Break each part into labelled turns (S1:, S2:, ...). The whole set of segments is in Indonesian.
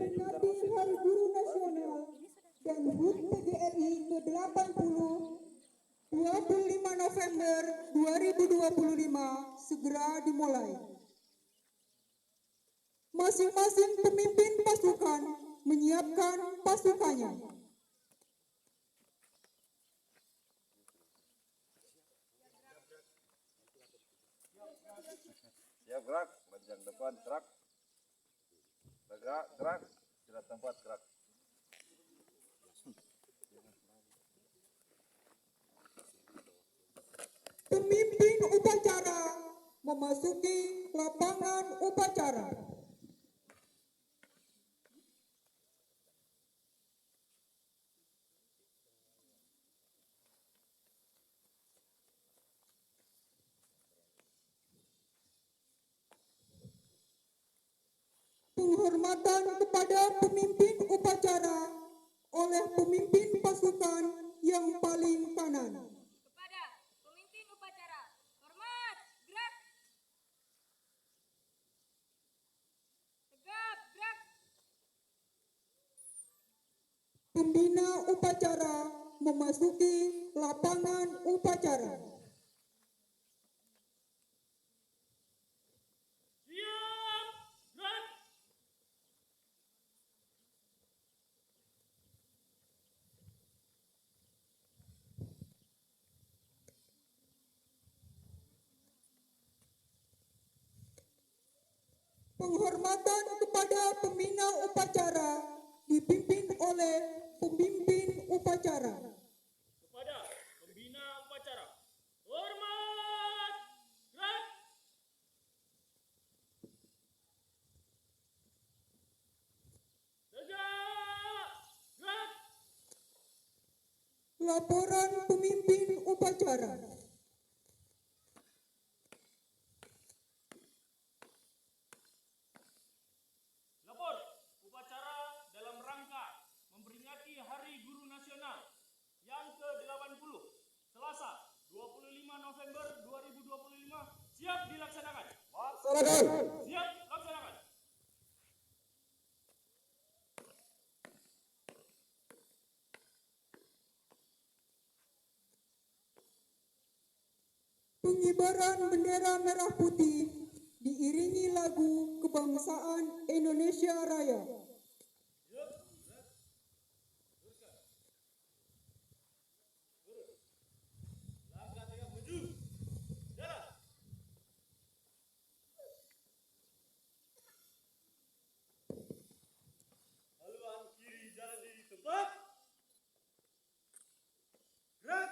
S1: memperingati Hari Guru Nasional dan HUT PGRI ke-80 25 November 2025 segera dimulai. Masing-masing pemimpin pasukan menyiapkan pasukannya.
S2: Siap gerak, panjang depan gerak. Tegak gerak, istirahat tempat gerak.
S1: Pemimpin upacara memasuki lapangan upacara. Penghormatan kepada pemimpin upacara oleh pemimpin pasukan yang paling kanan.
S3: Kepada pemimpin upacara, hormat, gerak. Tegap, gerak.
S1: Pembina upacara memasuki lapangan upacara.
S4: Siap, gerak.
S1: Penghormatan kepada pembina upacara dipimpin oleh pemimpin upacara.
S4: Kepada pembina upacara, hormat, gerak. Tegak, gerak.
S1: Laporan pemimpin upacara.
S4: Lapor upacara dalam rangka memperingati Hari Guru Nasional yang ke-80 Selasa 25 November 2025 siap dilaksanakan.
S2: Laksanakan.
S4: Siap laksanakan.
S1: Pengibaran bendera merah putih diiringi lagu kebangsaan Indonesia Raya.
S4: Langkah tegak maju. Jalan. Haluan kiri jalan di tempat. Gerak.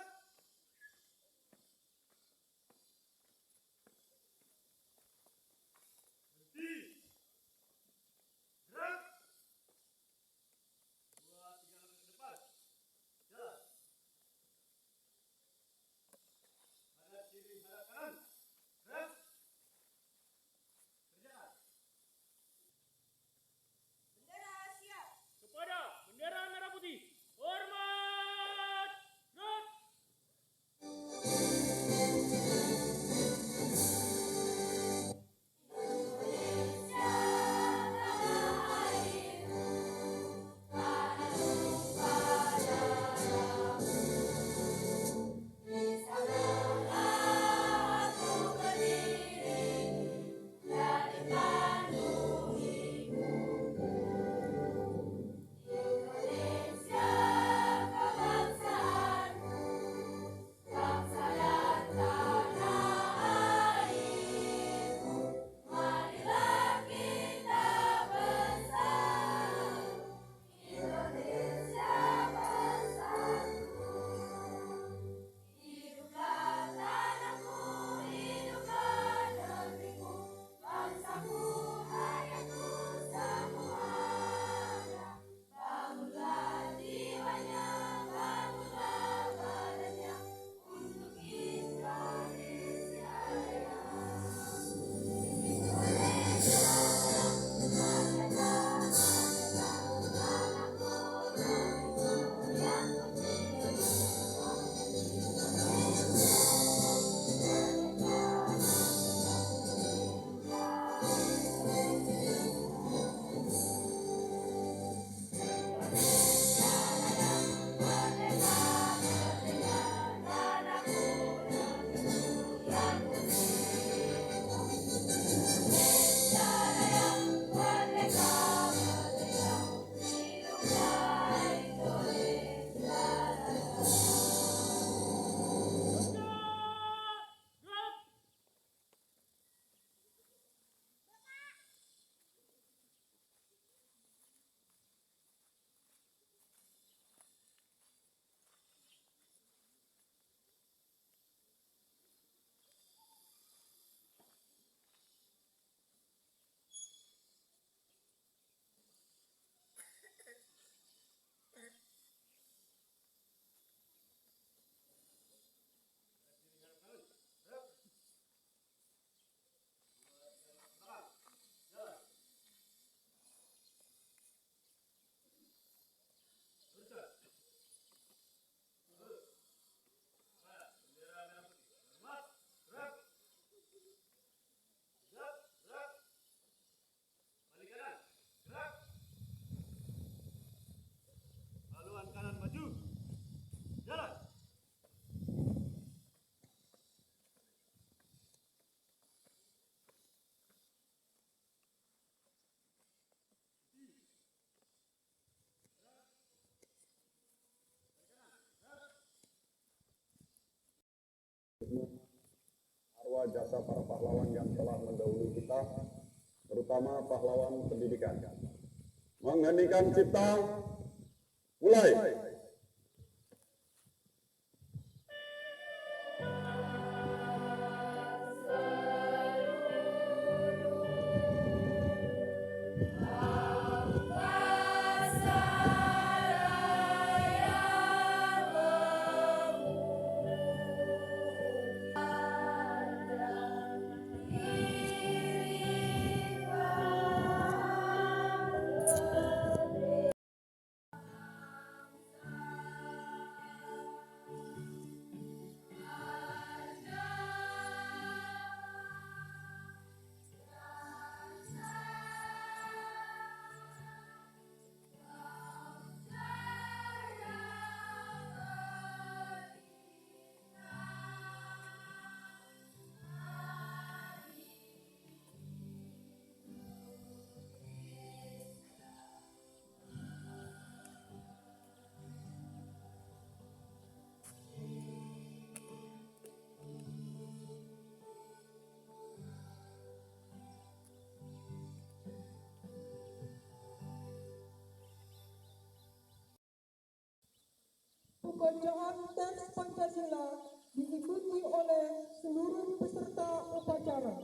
S4: Berhenti. Gerak.
S5: kepada para pahlawan yang telah mendahului kita, terutama pahlawan pendidikan. Mengheningkan cipta, mulai.
S1: Pembacaan teks Pancasila diikuti oleh seluruh peserta upacara.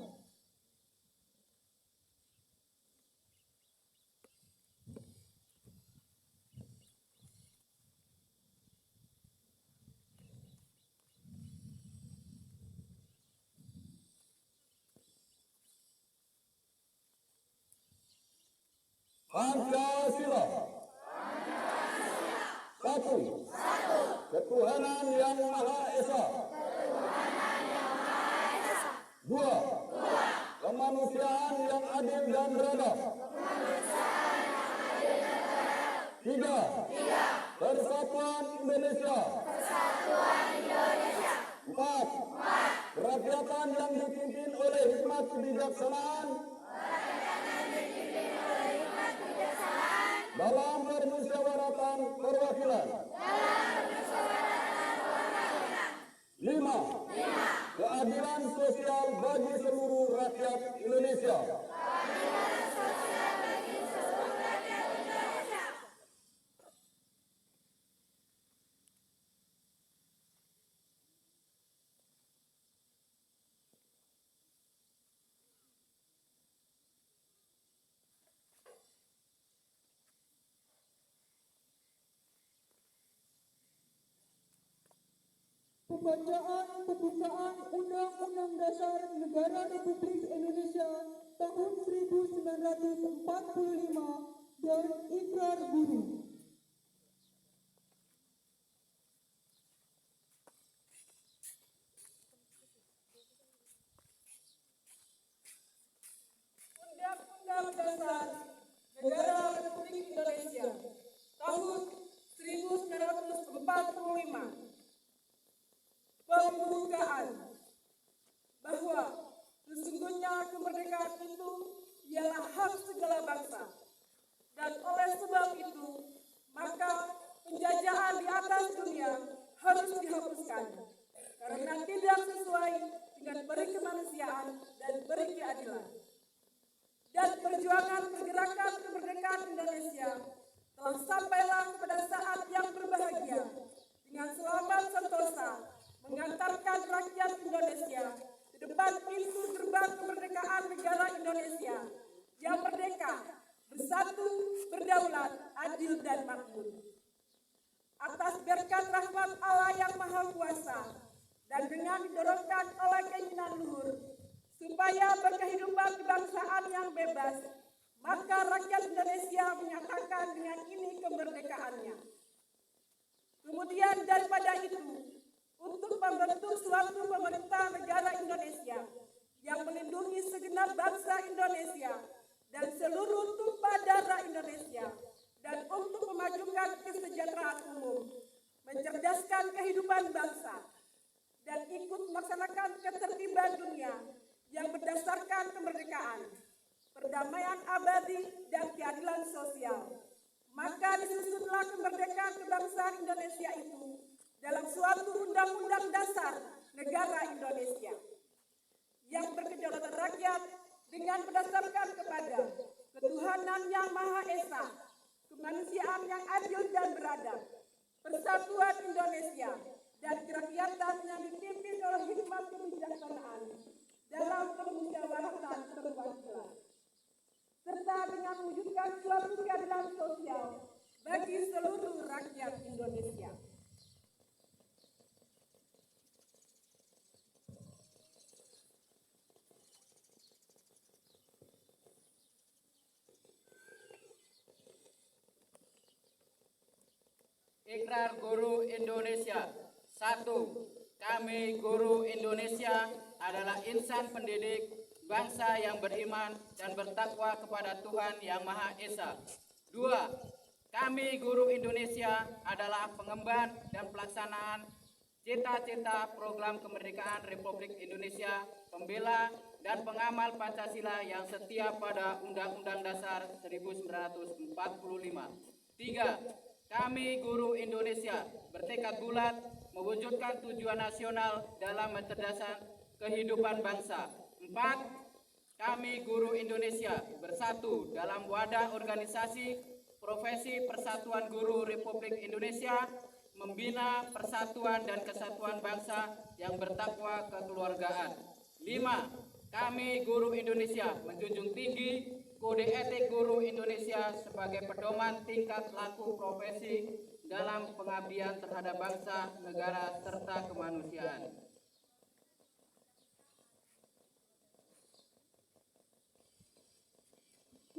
S5: Pancasila. Satu. Ketuhanan yang Maha Esa. Dua. Kemanusiaan yang adil dan beradab. Tiga. Persatuan Indonesia. Empat. Kerakyatan yang dipimpin oleh hikmat kebijaksanaan dalam permusyawaratan perwakilan. Lima. Keadilan sosial bagi seluruh rakyat Indonesia.
S1: Pembacaan pembukaan Undang-Undang Dasar Negara Republik Indonesia tahun 1945 dan Ikrar Guru.
S6: Undang-Undang Dasar Negara Republik Indonesia tahun 1945. Pembukaan bahwa sesungguhnya kemerdekaan itu ialah hak segala bangsa, dan oleh sebab itu maka penjajahan di atas dunia harus dihapuskan karena tidak sesuai dengan peri kemanusiaan dan peri keadilan. Dan perjuangan pergerakan kemerdekaan Indonesia telah sampailah pada saat yang berbahagia dengan selamat sentosa mengantarkan rakyat Indonesia di depan pintu gerbang kemerdekaan negara Indonesia yang merdeka, bersatu, berdaulat, adil dan makmur. Atas berkat rahmat Allah yang Maha Kuasa dan dengan didorongkan oleh keinginan luhur supaya berkehidupan kebangsaan yang bebas, maka rakyat Indonesia menyatakan dengan ini kemerdekaannya. Kemudian daripada itu, untuk membentuk suatu pemerintah negara Indonesia yang melindungi segenap bangsa Indonesia dan seluruh tumpah darah Indonesia, dan untuk memajukan kesejahteraan umum, mencerdaskan kehidupan bangsa, dan ikut melaksanakan ketertiban dunia yang berdasarkan kemerdekaan, perdamaian abadi, dan keadilan sosial. Maka disusunlah kemerdekaan kebangsaan Indonesia itu dalam suatu undang-undang dasar negara Indonesia yang berkedaulatan rakyat dengan berdasarkan kepada ketuhanan yang Maha Esa, kemanusiaan yang adil dan beradab, persatuan Indonesia, dan kerakyatan yang dipimpin oleh hikmat kebijaksanaan dalam permusyawaratan berkeadilan, serta dengan mewujudkan suatu keadilan sosial bagi seluruh rakyat Indonesia.
S7: Ikrar Guru Indonesia. 1. Kami guru Indonesia adalah insan pendidik bangsa yang beriman dan bertakwa kepada Tuhan Yang Maha Esa. 2. Kami guru Indonesia adalah pengemban dan pelaksanaan cita-cita program kemerdekaan Republik Indonesia, pembela dan pengamal Pancasila yang setia pada Undang-Undang Dasar 1945. 3. Kami guru Indonesia bertekad bulat mewujudkan tujuan nasional dalam mencerdaskan kehidupan bangsa. 4. Kami guru Indonesia bersatu dalam wadah organisasi profesi Persatuan Guru Republik Indonesia, membina persatuan dan kesatuan bangsa yang bertakwa kekeluargaan. 5. Kami guru Indonesia menjunjung tinggi Kode Etik Guru Indonesia sebagai pedoman tingkat laku profesi dalam pengabdian terhadap bangsa, negara, serta kemanusiaan.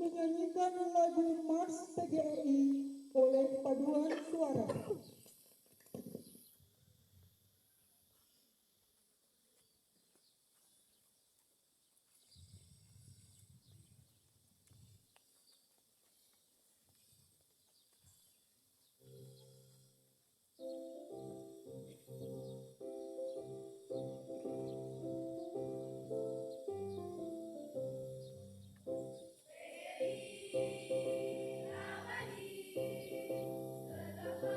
S1: Menyanyikan lagu Mars PGRI oleh paduan suara.
S3: Awali, tetap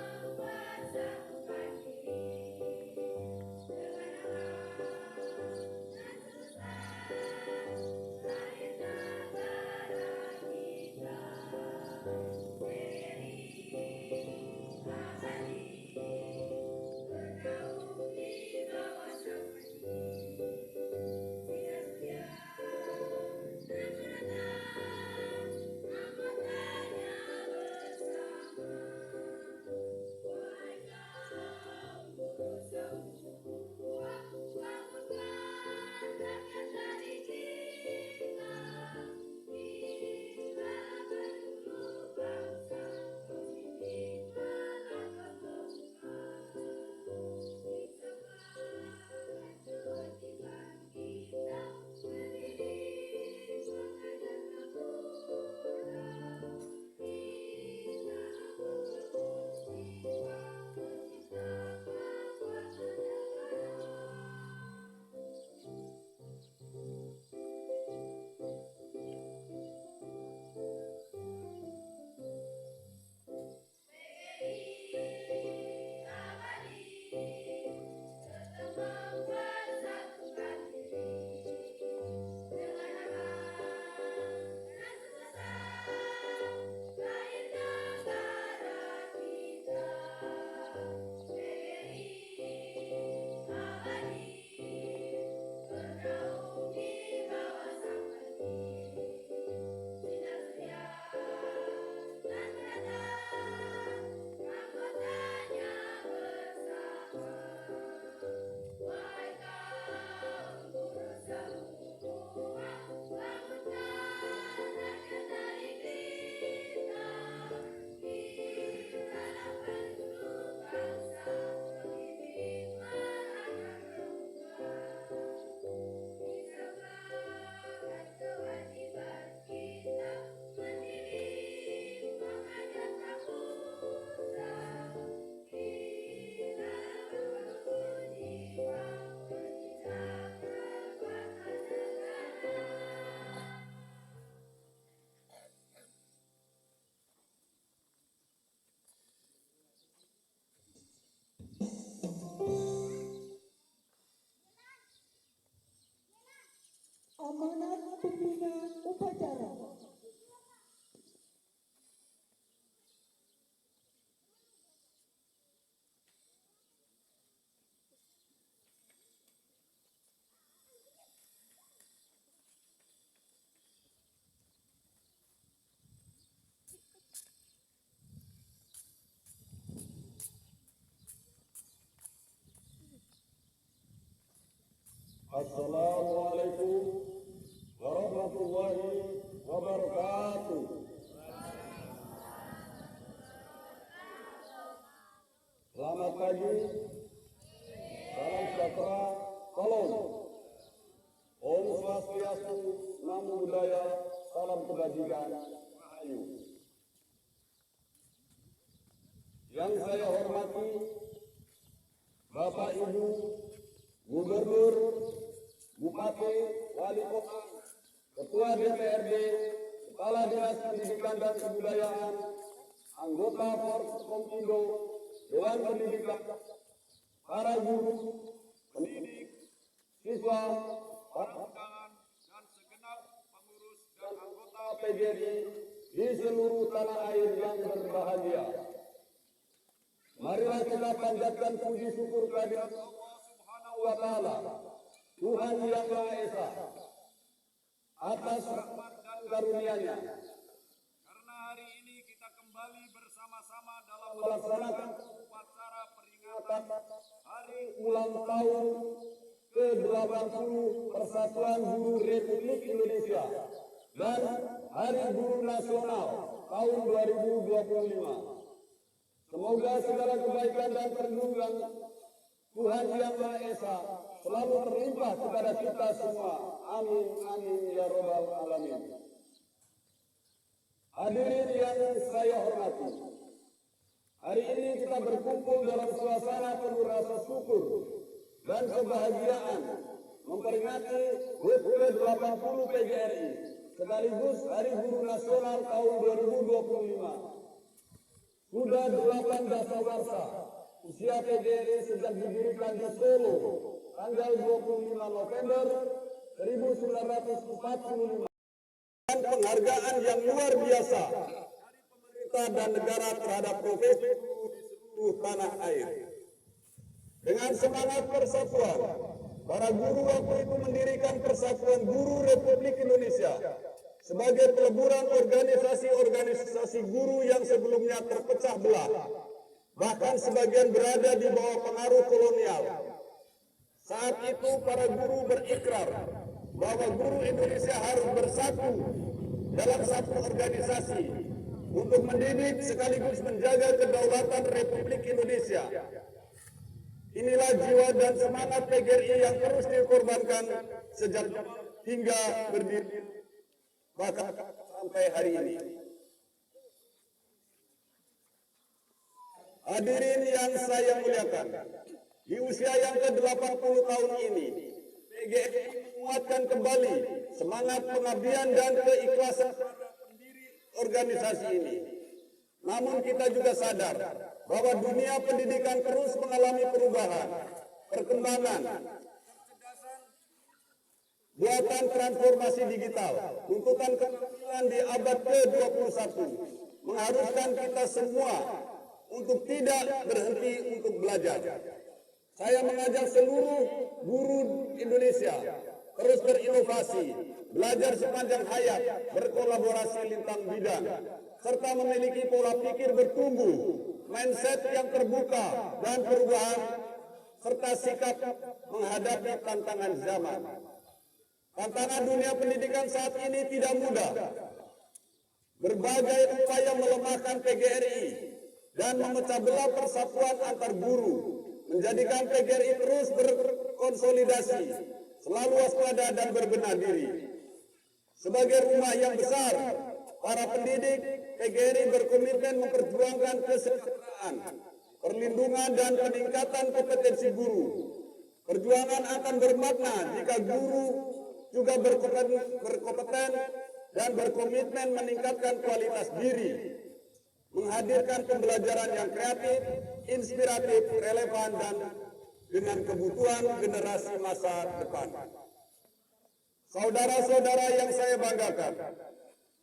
S1: pembina upacara.
S5: Assalamualaikum warahmatullahi wabarakatuh. Selamat pagi, salam sejahtera, salam. Om Swastiastu, Namo Buddhaya, salam kebajikan, rahayu. Yang saya hormati, Bapak Ibu, Gubernur, Bupati, Wali Kota, Ketua DPRD, Kepala Dinas Pendidikan dan Kebudayaan, anggota Forkomindo, Dewan Pendidikan, para guru, pendidik, siswa, para undangan, dan segenap pengurus dan anggota PGRI di seluruh tanah air yang berbahagia. Marilah kita panjatkan puji syukur kehadirat Allah Subhanahu wa Ta'ala, Tuhan Yang Maha Esa, atas rahmat dan karunia-Nya. Karena hari ini kita kembali bersama-sama dalam melaksanakan upacara peringatan Hari Ulang Tahun ke-80 Persatuan Guru Republik Indonesia dan Hari Guru Nasional tahun 2025. Semoga segala kebaikan dan perlindungan Tuhan Yang Maha Esa selalu terlimpah kepada kita semua. Amin, amin, ya robbal alamin. Hadirin yang saya hormati, hari ini kita berkumpul dalam suasana penuh rasa syukur dan kebahagiaan memperingati HUT ke-80 PGRI sekaligus Hari Guru Nasional tahun 2025. Sudah 8 dasawarsa usia PGRI sejak didirikan di Solo tanggal 25 November 1945 dan penghargaan yang luar biasa dari pemerintah dan negara terhadap profesi guru di seluruh tanah air. Dengan semangat persatuan, para guru waktu itu mendirikan Persatuan Guru Republik Indonesia sebagai peleburan organisasi-organisasi guru yang sebelumnya terpecah belah, bahkan sebagian berada di bawah pengaruh kolonial. Saat itu para guru berikrar bahwa guru Indonesia harus bersatu dalam satu organisasi untuk mendidik sekaligus menjaga kedaulatan Republik Indonesia. Inilah jiwa dan semangat PGRI yang terus dikorbankan sejak hingga berdiri bahkan sampai hari ini. Hadirin yang saya muliakan, di usia yang ke-80 tahun ini, PGRI menguatkan kembali semangat pengabdian dan keikhlasan pendiri organisasi ini. Namun kita juga sadar bahwa dunia pendidikan terus mengalami perubahan, perkembangan, buatan transformasi digital, tuntutan keterampilan di abad ke-21 mengharuskan kita semua untuk tidak berhenti untuk belajar. Saya mengajak seluruh guru Indonesia terus berinovasi, belajar sepanjang hayat, berkolaborasi lintas bidang, serta memiliki pola pikir bertumbuh, mindset yang terbuka dan perubahan, serta sikap menghadapi tantangan zaman. Tantangan dunia pendidikan saat ini tidak mudah. Berbagai upaya melemahkan PGRI dan memecah belah persatuan antar guru menjadikan PGRI terus berkonsolidasi, selalu waspada dan berbenah diri. Sebagai rumah yang besar, para pendidik PGRI berkomitmen memperjuangkan kesejahteraan, perlindungan dan peningkatan kompetensi guru. Perjuangan akan bermakna jika guru juga berkompeten dan berkomitmen meningkatkan kualitas diri, menghadirkan pembelajaran yang kreatif, inspiratif, relevan, dan dengan kebutuhan generasi masa depan. Saudara-saudara yang saya banggakan,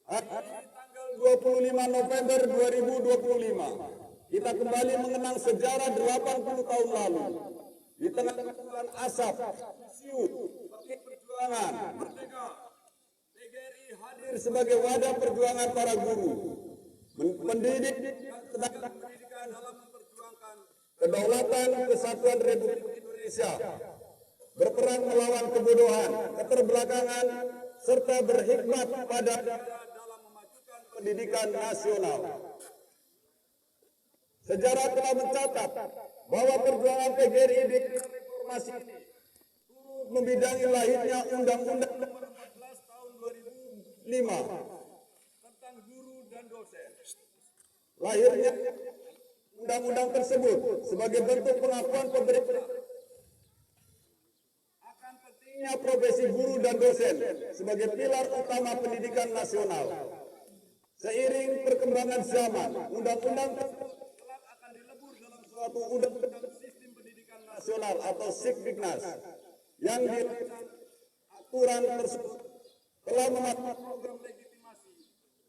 S5: hari tanggal 25 November 2025, kita kembali mengenang sejarah 80 tahun lalu. Di tengah kepulan asap, siut, bukit perjuangan, merdeka, PGRI hadir sebagai wadah perjuangan para guru, mendidik dan tenaga pendidikan dalam memperjuangkan kedaulatan kesatuan Republik Indonesia, berperang melawan kebodohan, keterbelakangan, serta berhikmat pada dalam memajukan pendidikan nasional. Sejarah telah mencatat bahwa perjuangan PGRI di reformasi ini turut membidangi lahirnya Undang-Undang Nomor 14 Tahun 2005 tentang guru dan dosen. Lahirnya undang-undang tersebut sebagai bentuk pengakuan pemerintah akan pentingnya profesi guru dan dosen sebagai pilar utama pendidikan nasional. Seiring perkembangan zaman, undang-undang tersebut kelak akan dilebur dalam suatu undang-undang sistem pendidikan nasional atau Sikdiknas yang dirancang aturan tersebut telah mematuhi program legitimasi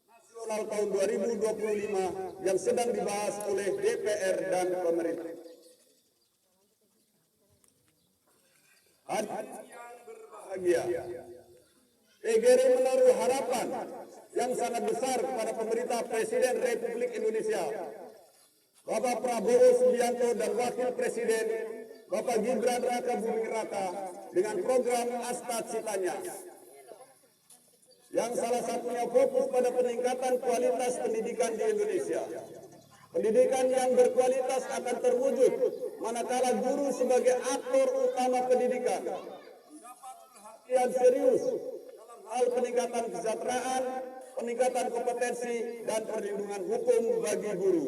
S5: nasional tahun 2025 yang sedang dibahas oleh DPR dan pemerintah. Hadirin yang berbahagia, PGRI menaruh harapan yang sangat besar kepada pemerintah Presiden Republik Indonesia, Bapak Prabowo Subianto dan Wakil Presiden Bapak Gibran Raka Buming Raka dengan program Asta Citanya, yang salah satunya fokus pada peningkatan kualitas pendidikan di Indonesia. Pendidikan yang berkualitas akan terwujud manakala guru sebagai aktor utama pendidikan mendapat perhatian serius dalam hal peningkatan kesejahteraan, peningkatan kompetensi, dan perlindungan hukum bagi guru.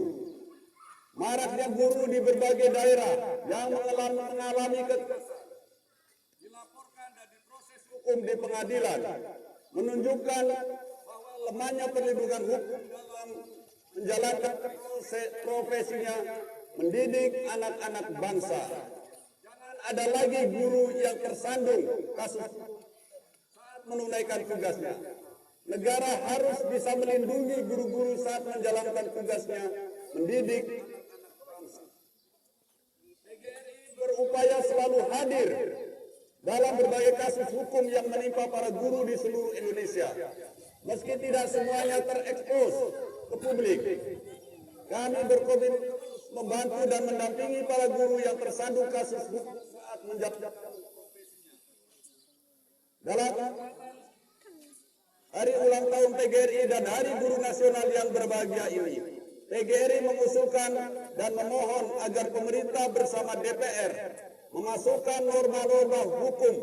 S5: Maraknya guru di berbagai daerah yang mengalami kekerasan dilaporkan dan diproses hukum di pengadilan menunjukkan bahwa lemahnya perlindungan hukum dalam menjalankan profesinya mendidik anak-anak bangsa. Jangan ada lagi guru yang tersandung kasus saat menunaikan tugasnya. Negara harus bisa melindungi guru-guru saat menjalankan tugasnya mendidik anak-anak bangsa. PGRI berupaya selalu hadir dalam berbagai kasus hukum yang menimpa para guru di seluruh Indonesia. Meski tidak semuanya terekspos ke publik, kami berkomitmen membantu dan mendampingi para guru yang tersandung kasus hukum saat menjalankan profesinya. Dalam Hari ulang tahun PGRI dan Hari Guru Nasional yang berbahagia ini, PGRI mengusulkan dan memohon agar pemerintah bersama DPR memasukkan norma-norma hukum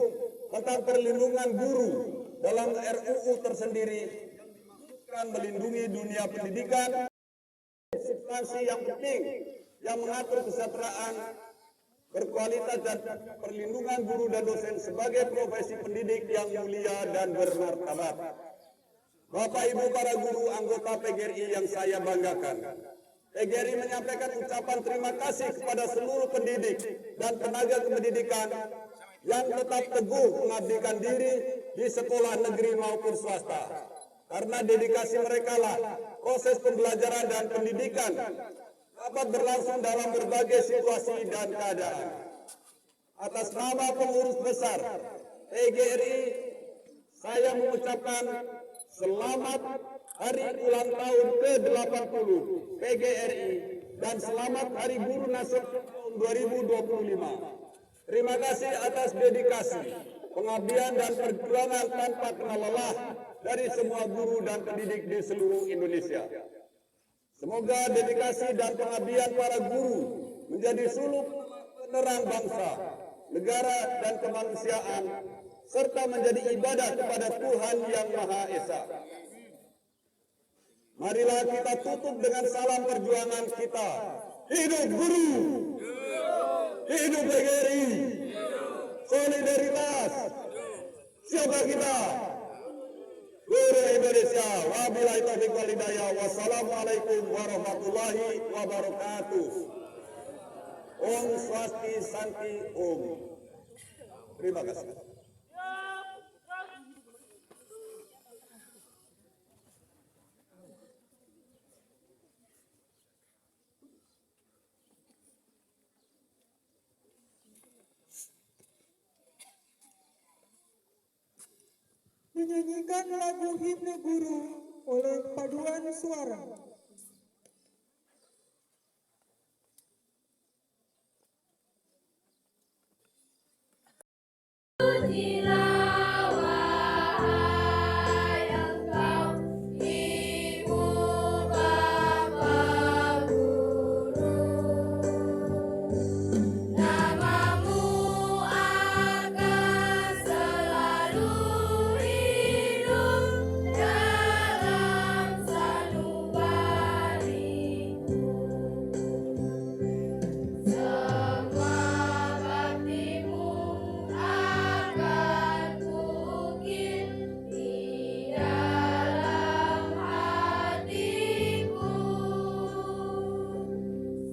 S5: tentang perlindungan guru dalam RUU tersendiri yang dimaksudkan melindungi dunia pendidikan, substansi yang penting yang mengatur kesejahteraan, berkualitas dan perlindungan guru dan dosen sebagai profesi pendidik yang mulia dan bermartabat. Bapak Ibu para guru anggota PGRI yang saya banggakan, PGRI menyampaikan ucapan terima kasih kepada seluruh pendidik dan tenaga kependidikan yang tetap teguh mengabdikan diri di sekolah negeri maupun swasta. Karena dedikasi mereka lah proses pembelajaran dan pendidikan dapat berlangsung dalam berbagai situasi dan keadaan. Atas nama pengurus besar PGRI, saya mengucapkan selamat Hari Ulang Tahun ke-80 PGRI dan selamat Hari Guru Nasional tahun 2025. Terima kasih atas dedikasi, pengabdian dan perjuangan tanpa kenal lelah dari semua guru dan pendidik di seluruh Indonesia. Semoga dedikasi dan pengabdian para guru menjadi suluk penerang bangsa, negara dan kemanusiaan, serta menjadi ibadah kepada Tuhan Yang Maha Esa. Marilah kita tutup dengan salam perjuangan kita. Hidup guru! Hidup PGRI! Solidaritas! Siapa kita? Guru Indonesia. Wabillahi taufiq wal hidayah. Wassalamualaikum warahmatullahi wabarakatuh. Om Swasti Santi Om. Terima kasih.
S1: Menyanyikan lagu himne guru oleh paduan suara.
S3: Pujilah wahai Engkau, Ibu Bapa Guru. Namamu akan selalu hidup dalam sanubariku. Semua baktimu akan kukir di dalam hatiku.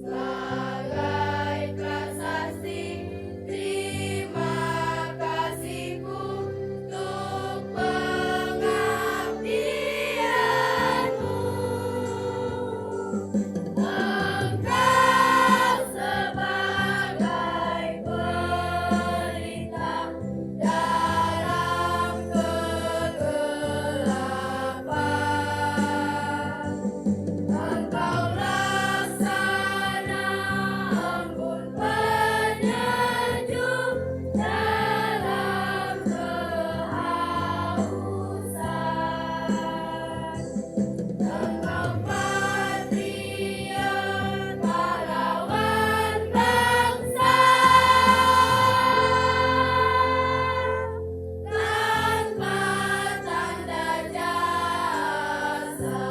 S3: Sebagai prasasti terima kasihku untuk pengabdianmu. Engkau sebagai pelita dalam kegelapan. Engkau laksana embun penyejuk dalam kehausan. Engkau patriot pahlawan bangsa, tanpa tanda jasa.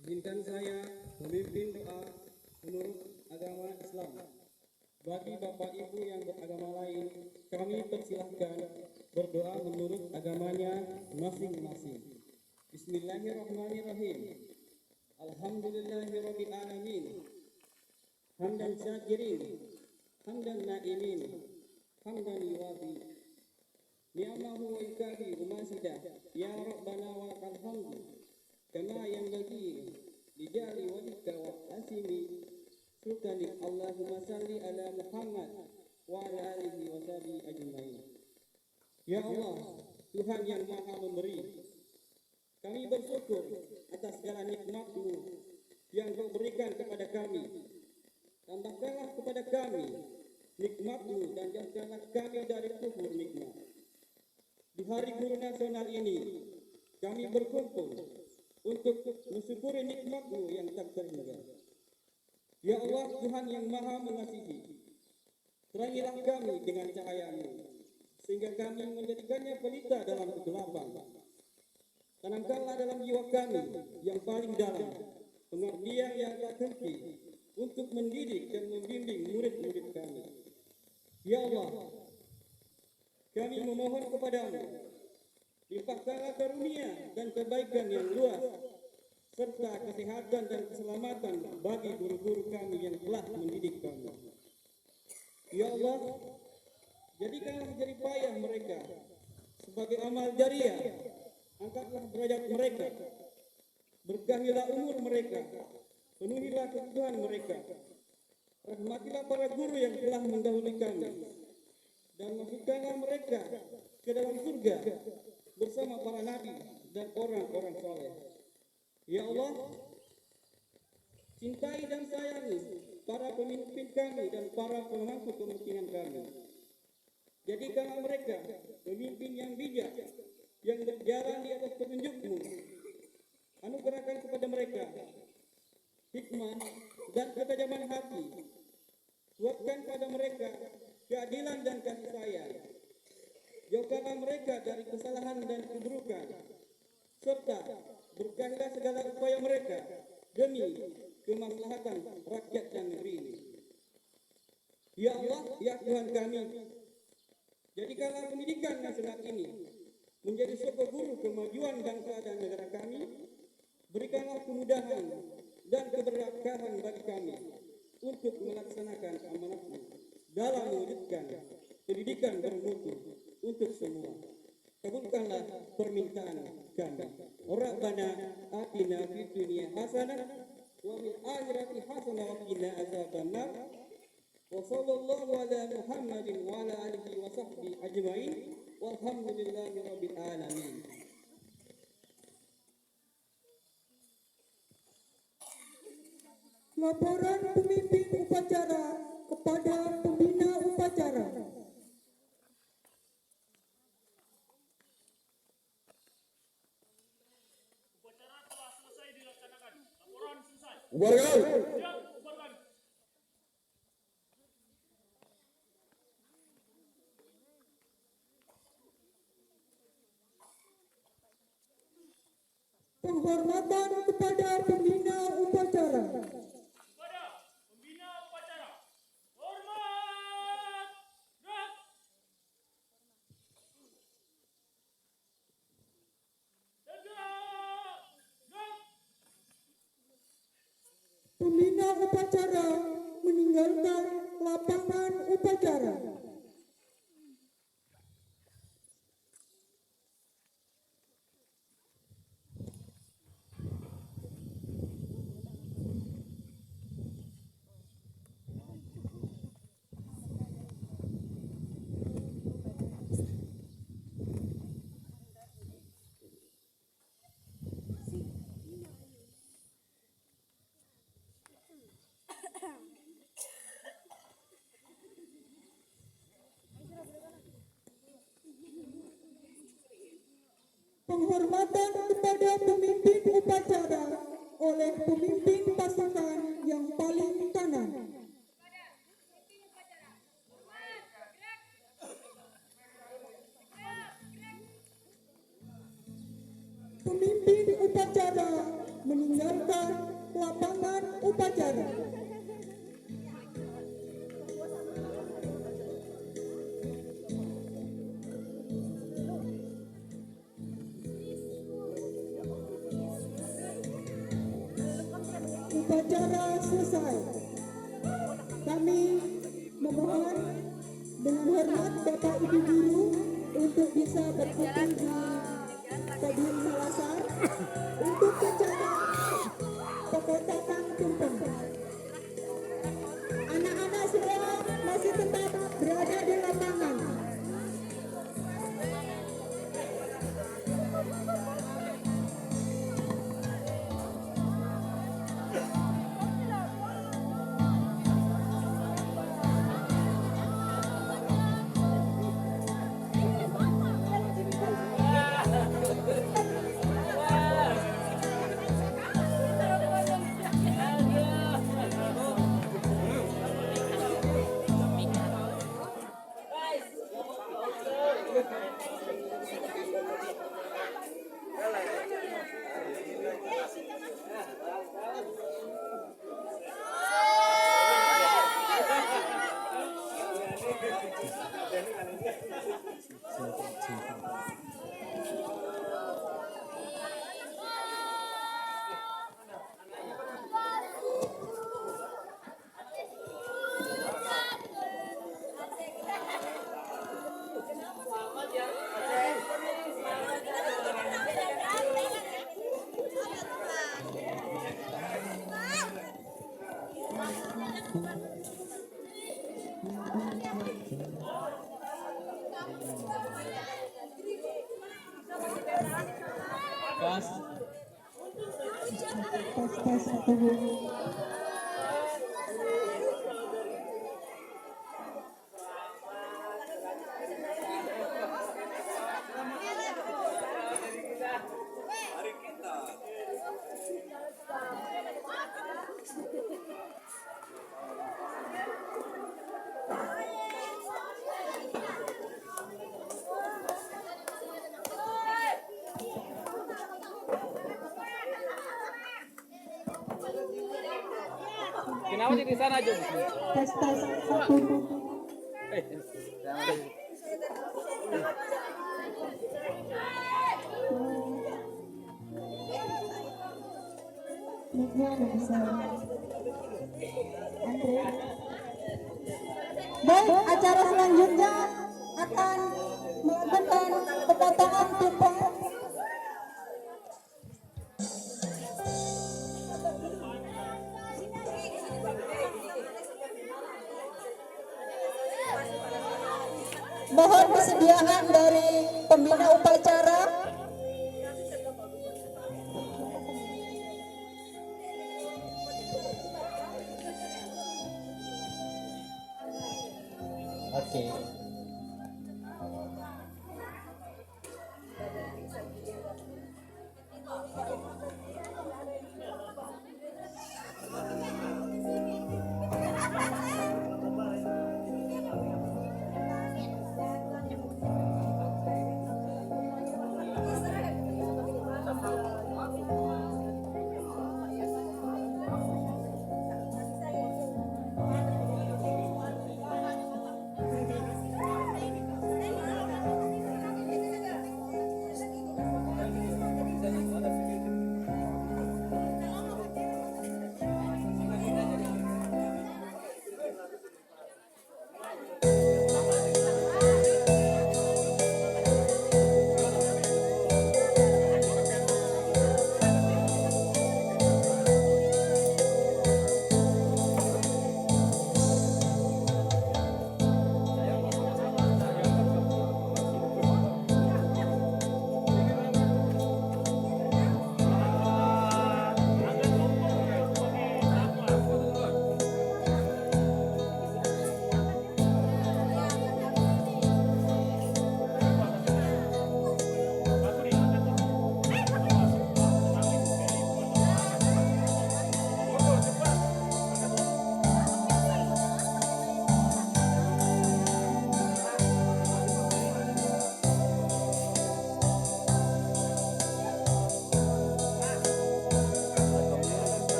S8: Izinkan saya memimpin doa menurut agama Islam. Bagi Bapak Ibu yang beragama lain, kami persilahkan berdoa menurut agamanya masing-masing. Bismillahirrahmanirrahim. Alhamdulillahirabbil alamin. Hamdan syakirin, hamdan naimin, hamdan yuwafi ni'amahu wa yukafi umasidah. Ya Rabbana wa lakal hamdu kama yanbaghi lijali wajhika wa asimi sultani. Allahumma salli ala Muhammad wa ala alihi wa sahbihi ajmain. Ya Allah, Tuhan yang Maha Memberi, kami bersyukur atas segala nikmat-Mu yang Kau berikan kepada kami. Tambahkanlah kepada kami nikmat-Mu dan jauhkanlah kami dari kufur nikmat. Di Hari Guru Nasional ini, kami berkumpul untuk mensyukuri nikmat-Mu yang tak terhingga. Ya Allah, Tuhan yang Maha Mengasihi, terangilah kami dengan cahaya-Mu, sehingga kami menjadikannya pelita dalam kegelapan. Tanamkanlah dalam jiwa kami yang paling dalam pengabdian yang tak henti untuk mendidik dan membimbing murid-murid kami. Ya Allah, kami memohon kepadamu, limpahkanlah karunia dan kebaikan yang luas, serta kesehatan dan keselamatan bagi guru-guru kami yang telah mendidik kami. Ya Allah, jadikanlah jerih payah mereka sebagai amal jariah. Angkatlah derajat mereka, berkahilah umur mereka, penuhilah kebutuhan mereka. Rahmatilah para guru yang telah mendahului kami, dan masukkanlah mereka ke dalam surga bersama para nabi dan orang-orang saleh. Ya Allah, cintai dan sayangi para pemimpin kami dan para pemangku kepentingan kami. Jadikanlah mereka pemimpin yang bijak, yang berjalan di atas petunjuk-Mu. Anugerahkan kepada mereka hikmah dan ketajaman hati. Kuatkan pada mereka keadilan dan kasih sayang. Jauhkanlah mereka dari kesalahan dan keburukan, serta berkahilah segala upaya mereka demi kemaslahatan rakyat dan negeri ini. Ya Allah, ya Tuhan kami, jadikanlah pendidikan nasional ini menjadi sebuah guru kemajuan bangsa dan negara kami. Berikanlah kemudahan dan keberkahan bagi kami untuk melaksanakan amanat-Mu dalam mewujudkan pendidikan bermutu untuk semua. Kabulkanlah permintaan kami. Rabbana atina fid dunya hasanah wa fil akhirati hasanah wa qina adzabannar. Wa sallallahu ala Muhammadin wa ala alihi wa sahbihi ajmain. Walhamdulillahi rabbil alamin.
S1: Laporan pemimpin upacara kepada pembina upacara.
S4: Upacara telah selesai dilaksanakan. Laporan selesai.
S5: Bubarkan.
S4: Siap, bubarkan.
S1: Penghormatan kepada pembina upacara.
S4: Kepada pembina upacara. Hormat. Gerak. Tegak. Gerak.
S1: Pembina upacara meninggalkan lapangan upacara. Penghormatan kepada pemimpin upacara oleh pemimpin pasukan yang paling kanan. Pemimpin upacara meninggalkan lapangan upacara. Upacara selesai. Kami memohon dengan hormat Bapak Ibu Guru untuk bisa berkumpul di Stadion Salasar untuk acara pekotakan tumpeng. Anak-anak semua masih tetap berada di lapangan. Tes 1.
S7: Kenapa sih di sana, Jum?
S1: Tes 1. Miknya nggak bisa. Andre. Baik, acara selanjutnya akan melakukan pemotongan tumpeng mohon kesediaan dari pembina upacara.
S8: Oke.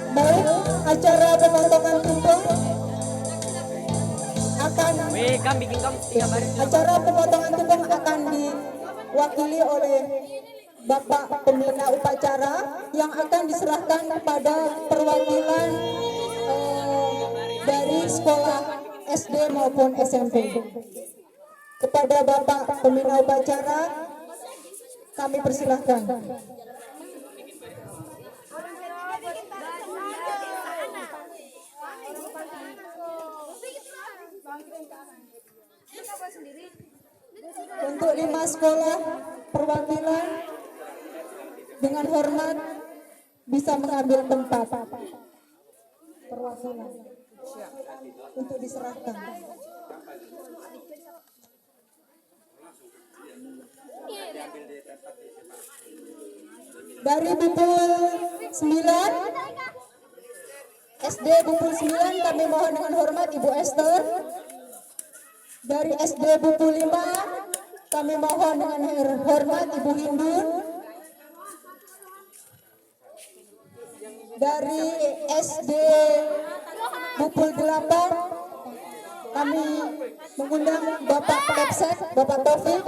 S1: Baik, acara pemotongan tumpeng akan acara pemotongan tumpeng akan diwakili oleh Bapak Pembina Upacara yang akan diserahkan kepada perwakilan dari sekolah SD maupun SMP. Kepada Bapak Pembina Upacara kami persilahkan. Untuk 5 sekolah perwakilan dengan hormat bisa mengambil tempat perwakilan untuk diserahkan. Dari Bupul 9 SD Bupul 9 kami mohon dengan hormat Ibu Esther. Dari SD Bupul 5 kami mohon dengan hormat Ibu Hindun. Dari SD Bupul 8 kami mengundang Bapak Kapsek, Bapak Taufik.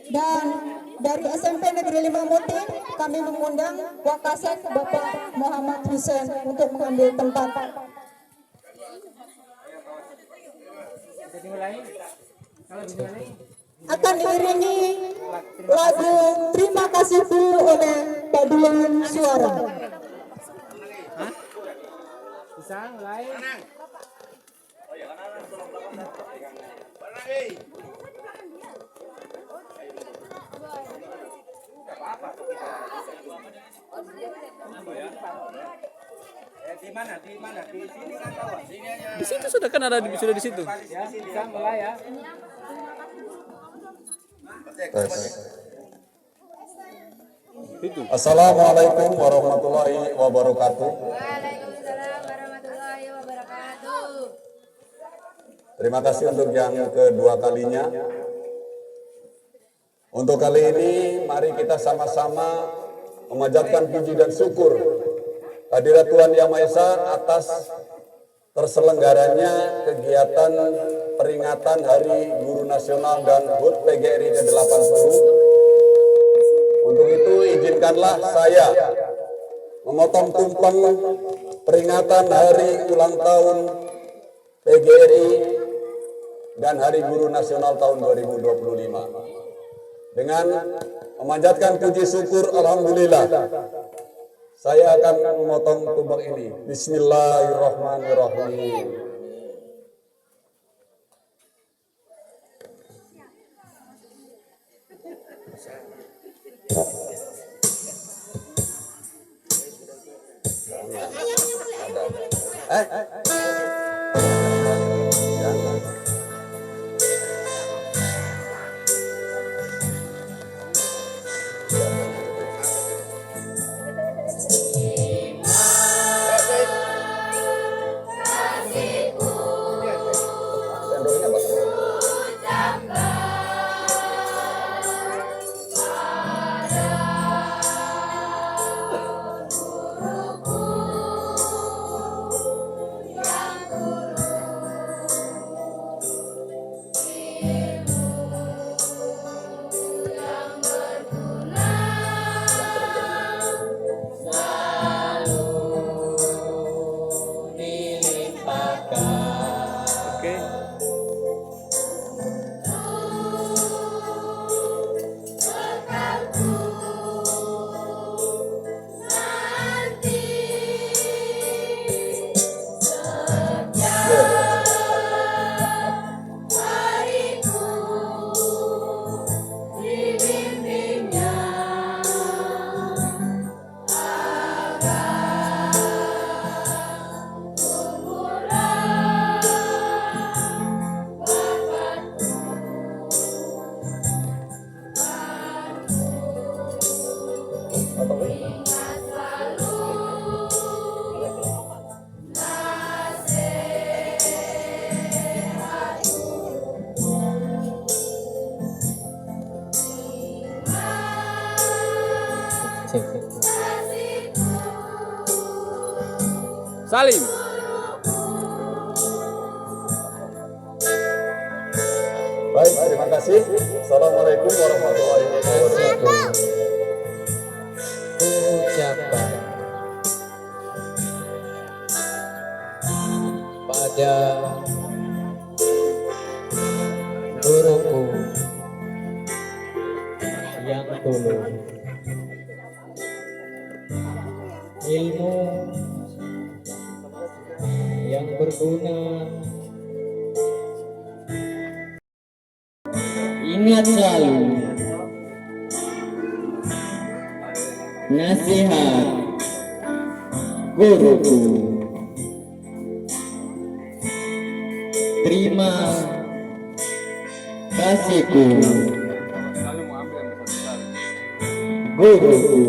S1: Dan dari SMP Negeri 5 Muti kami mengundang Wakasek Bapak Muhammad Hussein untuk mengambil tempat. Akan diiringi lagu Terima Kasihku oleh Paduan Suara.
S8: Bisa mulai.
S2: Di mana? Di sini kan kawan. Sini aja.
S9: Di situ sudah kan ada sudah di situ.
S7: Bisa mulai ya.
S5: Assalamualaikum warahmatullahi wabarakatuh.
S3: Waalaikumsalam warahmatullahi wabarakatuh.
S5: Terima kasih untuk yang kedua kalinya. Untuk kali ini, mari kita sama-sama memanjatkan puji dan syukur kehadirat Tuhan Yang Maha Esa atas terselenggaranya kegiatan peringatan Hari Guru Nasional dan HUT PGRI ke-80. Untuk itu, izinkanlah saya memotong tumpeng peringatan Hari Ulang Tahun PGRI dan Hari Guru Nasional tahun 2025 dengan memanjatkan puji syukur alhamdulillah. Saya akan memotong tumpeng ini. Bismillahirrahmanirrahim.
S9: Salim.
S5: Baik, terima kasih. Assalamualaikum warahmatullahi wabarakatuh.
S8: Ucapan pada guruku yang tulus, ilmu yang berguna, ingat selalu nasihat guruku. Terima kasihku guruku.